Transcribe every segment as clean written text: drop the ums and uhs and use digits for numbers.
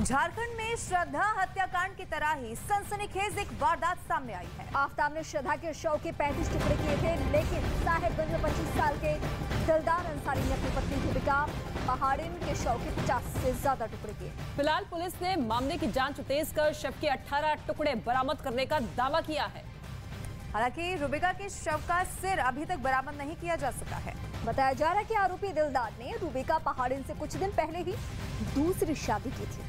झारखंड में श्रद्धा हत्याकांड की तरह ही सनसनीखेज एक वारदात सामने आई है। आफताब ने श्रद्धा के शव के 35 टुकड़े किए थे, लेकिन साहेबगंज में 25 साल के दिलदार अंसारी ने अपनी पत्नी रूबिका पहाड़िन के शव के 50 से ज्यादा टुकड़े किए। फिलहाल पुलिस ने मामले की जांच तेज कर शव के 18 टुकड़े बरामद करने का दावा किया है। हालांकि रूबिका के शव का सिर अभी तक बरामद नहीं किया जा सका है। बताया जा रहा है कि आरोपी दिलदार ने रूबिका पहाड़िन से कुछ दिन पहले ही दूसरी शादी की थी।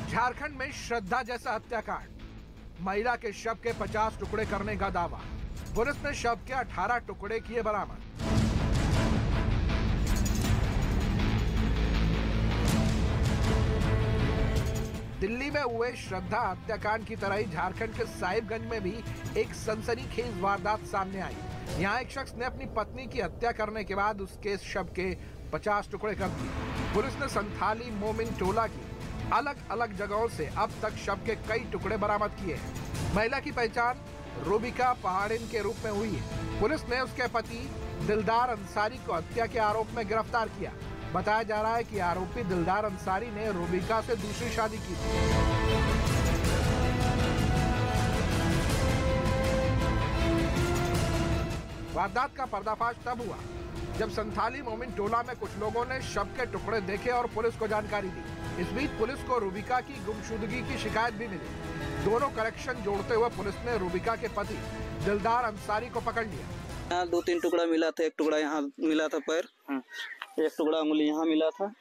झारखंड में श्रद्धा जैसा हत्याकांड, महिला के शव के 50 टुकड़े करने का दावा। पुलिस ने शव के 18 टुकड़े किए बरामद। दिल्ली में हुए श्रद्धा हत्याकांड की तरह ही झारखंड के साहिबगंज में भी एक सनसनीखेज वारदात सामने आई। यहाँ एक शख्स ने अपनी पत्नी की हत्या करने के बाद उसके शव के 50 टुकड़े कर दिए। पुलिस ने संथाली मोमिन टोला की अलग अलग जगहों से अब तक शव के कई टुकड़े बरामद किए हैं। महिला की पहचान रूबिका पहाड़िन के रूप में हुई है। पुलिस ने उसके पति दिलदार अंसारी को हत्या के आरोप में गिरफ्तार किया। बताया जा रहा है कि आरोपी दिलदार अंसारी ने रूबिका से दूसरी शादी की थी। वारदात का पर्दाफाश तब हुआ जब संथाली मोमिन टोला में कुछ लोगों ने शव के टुकड़े देखे और पुलिस को जानकारी दी। इस बीच पुलिस को रूबिका की गुमशुदगी की शिकायत भी मिली। दोनों कलेक्शन जोड़ते हुए पुलिस ने रूबिका के पति दिलदार अंसारी को पकड़ लिया। यहाँ 2-3 टुकड़ा मिला था। एक टुकड़ा यहाँ मिला था पैर, एक टुकड़ा उंगली यहाँ मिला था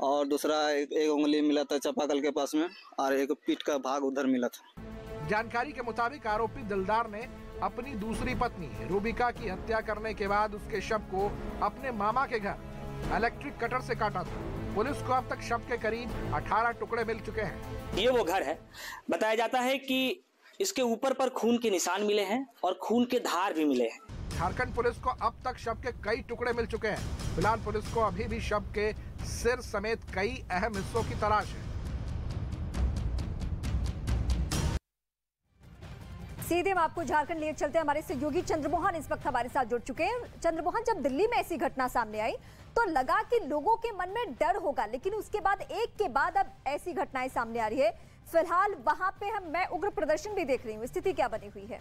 और दूसरा एक उंगली मिला था चापाकल के पास में और एक पीठ का भाग उधर मिला था। जानकारी के मुताबिक आरोपी दिलदार ने अपनी दूसरी पत्नी रूबिका की हत्या करने के बाद उसके शव को अपने मामा के घर इलेक्ट्रिक कटर से काटा था। पुलिस को अब तक शव के करीब 18 टुकड़े मिल चुके हैं। ये वो घर है। बताया जाता है कि इसके ऊपर पर खून के निशान मिले हैं और खून के धार भी मिले हैं। झारखंड पुलिस को अब तक शव के कई टुकड़े मिल चुके हैं। फिलहाल पुलिस को अभी भी शव के सिर समेत कई अहम हिस्सों की तलाश है। सीधे हम आपको झारखंड लिए चलते हैं। हमारे सहयोगी चंद्रमोहन इस वक्त हमारे साथ जुड़ चुके हैं। चंद्रमोहन, जब दिल्ली में ऐसी घटना सामने आई तो लगा कि लोगों के मन में डर होगा, लेकिन उसके बाद एक के बाद अब ऐसी घटनाएं सामने आ रही है। फिलहाल वहां पे मैं उग्र प्रदर्शन भी देख रही हूँ, स्थिति क्या बनी हुई है?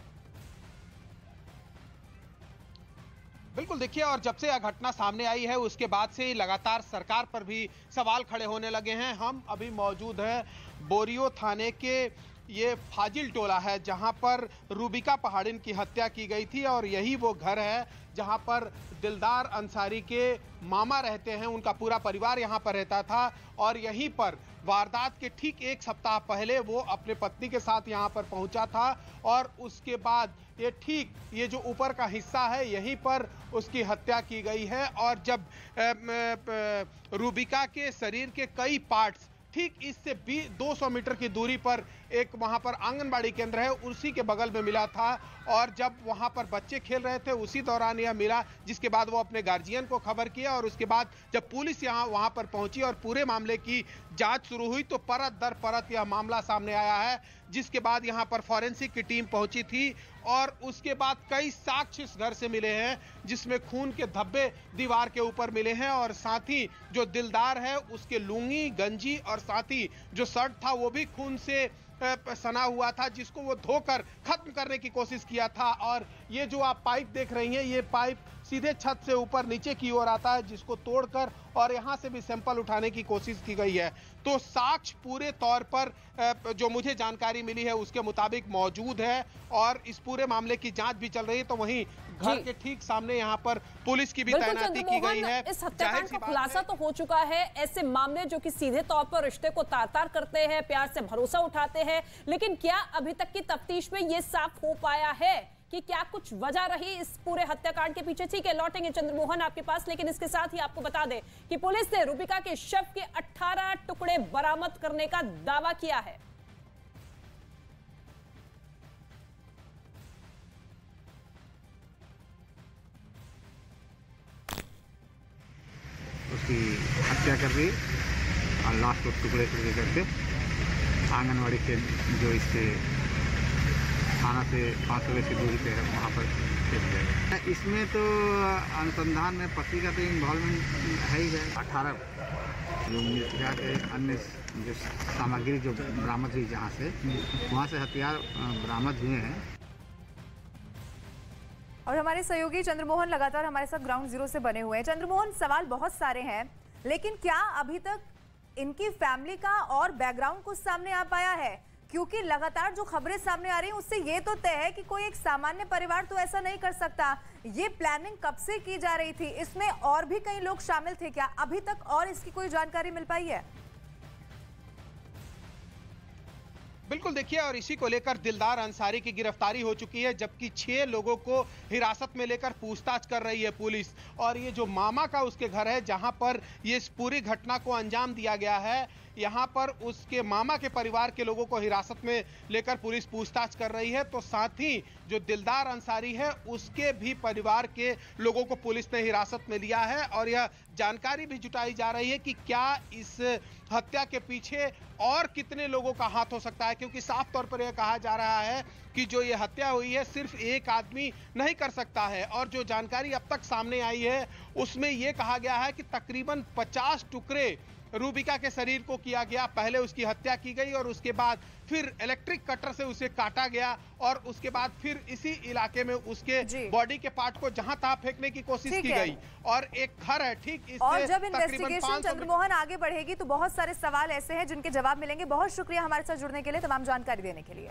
बिल्कुल, देखिए, और जब से यह घटना सामने आई है उसके बाद से लगातार सरकार पर भी सवाल खड़े होने लगे हैं। हम अभी मौजूद हैं बोरियो थाने के ये फाजिल टोला है जहां पर रूबिका पहाड़िन की हत्या की गई थी और यही वो घर है जहां पर दिलदार अंसारी के मामा रहते हैं। उनका पूरा परिवार यहां पर रहता था और यहीं पर वारदात के ठीक एक सप्ताह पहले वो अपने पत्नी के साथ यहां पर पहुंचा था और उसके बाद ये जो ऊपर का हिस्सा है यहीं पर उसकी हत्या की गई है। और जब रूबिका के शरीर के कई पार्ट्स ठीक इससे 200 मीटर की दूरी पर एक वहां पर आंगनबाड़ी केंद्र है, उसी के बगल में मिला था और जब वहां पर बच्चे खेल रहे थे उसी दौरान यह मिला, जिसके बाद वो अपने गार्जियन को खबर किया और उसके बाद जब पुलिस वहां पर पहुंची और पूरे मामले की जांच शुरू हुई तो परत दर परत यह मामला सामने आया है, जिसके बाद यहां पर फॉरेंसिक की टीम पहुंची थी और उसके बाद कई साक्ष्य इस घर से मिले हैं जिसमें खून के धब्बे दीवार के ऊपर मिले हैं और साथ ही जो दिलदार है उसके लुंगी, गंजी और साथ ही जो शर्ट था वो भी खून से सना हुआ था, जिसको वो धोकर खत्म करने की कोशिश किया था। और ये जो आप पाइप देख रही हैं, ये पाइप सीधे छत से ऊपर नीचे की ओर आता है, जिसको तोड़कर और यहां से भी सैंपल उठाने की कोशिश की गई है। तो साक्ष्य पूरे तौर पर जो मुझे जानकारी मिली है उसके मुताबिक मौजूद है और इस पूरे मामले की जांच भी चल रही है। तो वहीं घर के ठीक सामने यहाँ पर पुलिस की भी तैनाती की गई है। इस हत्याकांड का खुलासा तो हो चुका है। ऐसे मामले जो कि सीधे तौर पर रिश्ते को तार-तार करते हैं, प्यार से भरोसा उठाते हैं, लेकिन क्या अभी तक की तफ्तीश में ये साफ हो पाया है कि क्या कुछ वजह रही इस पूरे हत्याकांड के पीछे? ठीक है, लौटेंगे चंद्रमोहन आपके पास, लेकिन इसके साथ ही आपको बता दें कि पुलिस ने रूबिका के शव के 18 टुकड़े बरामद करने का दावा किया है। उसकी हत्या कर रही और लाश को टुकड़े टुकड़े करके आंगनवाड़ी के जो इससे थाना से 500 मीटर की दूरी पे है वहाँ पर फेंक दिया। इसमें तो अनुसंधान में पति का तो इन्वॉल्वमेंट है ही है। 18 जो मृतका के अन्य जो सामग्री जो बरामद हुई जहाँ से, वहाँ से हथियार बरामद हुए हैं। और हमारे सहयोगी चंद्रमोहन लगातार हमारे साथ ग्राउंड जीरो से बने हुए हैं। चंद्रमोहन, सवाल बहुत सारे हैं, लेकिन क्या अभी तक इनकी फैमिली का और बैकग्राउंड कुछ सामने आ पाया है? क्योंकि लगातार जो खबरें सामने आ रही हैं उससे ये तो तय है कि कोई एक सामान्य परिवार तो ऐसा नहीं कर सकता। ये प्लानिंग कब से की जा रही थी? इसमें और भी कई लोग शामिल थे क्या? अभी तक और इसकी कोई जानकारी मिल पाई है? बिल्कुल, देखिए, और इसी को लेकर दिलदार अंसारी की गिरफ्तारी हो चुकी है, जबकि 6 लोगों को हिरासत में लेकर पूछताछ कर रही है पुलिस। और ये जो मामा का उसके घर है जहां पर ये इस पूरी घटना को अंजाम दिया गया है, यहाँ पर उसके मामा के परिवार के लोगों को हिरासत में लेकर पुलिस पूछताछ कर रही है। तो साथ ही जो दिलदार अंसारी है उसके भी परिवार के लोगों को पुलिस ने हिरासत में लिया है। और यह जानकारी भी जुटाई जा रही है कि क्या इस हत्या के पीछे और कितने लोगों का हाथ हो सकता है, क्योंकि साफ तौर पर यह कहा जा रहा है कि जो ये हत्या हुई है सिर्फ एक आदमी नहीं कर सकता है। और जो जानकारी अब तक सामने आई है उसमें यह कहा गया है कि तकरीबन 50 टुकड़े रूबिका के शरीर को किया गया। पहले उसकी हत्या की गई और उसके बाद फिर इलेक्ट्रिक कटर से उसे काटा गया और उसके बाद फिर इसी इलाके में उसके बॉडी के पार्ट को जहां तहां फेंकने की कोशिश की गई। और एक घर है ठीक इससे, और जब इन्वेस्टिगेशन चंद्रमोहन आगे बढ़ेगी तो बहुत सारे सवाल ऐसे हैं जिनके जवाब मिलेंगे। बहुत शुक्रिया हमारे साथ जुड़ने के लिए, तमाम जानकारी देने के लिए।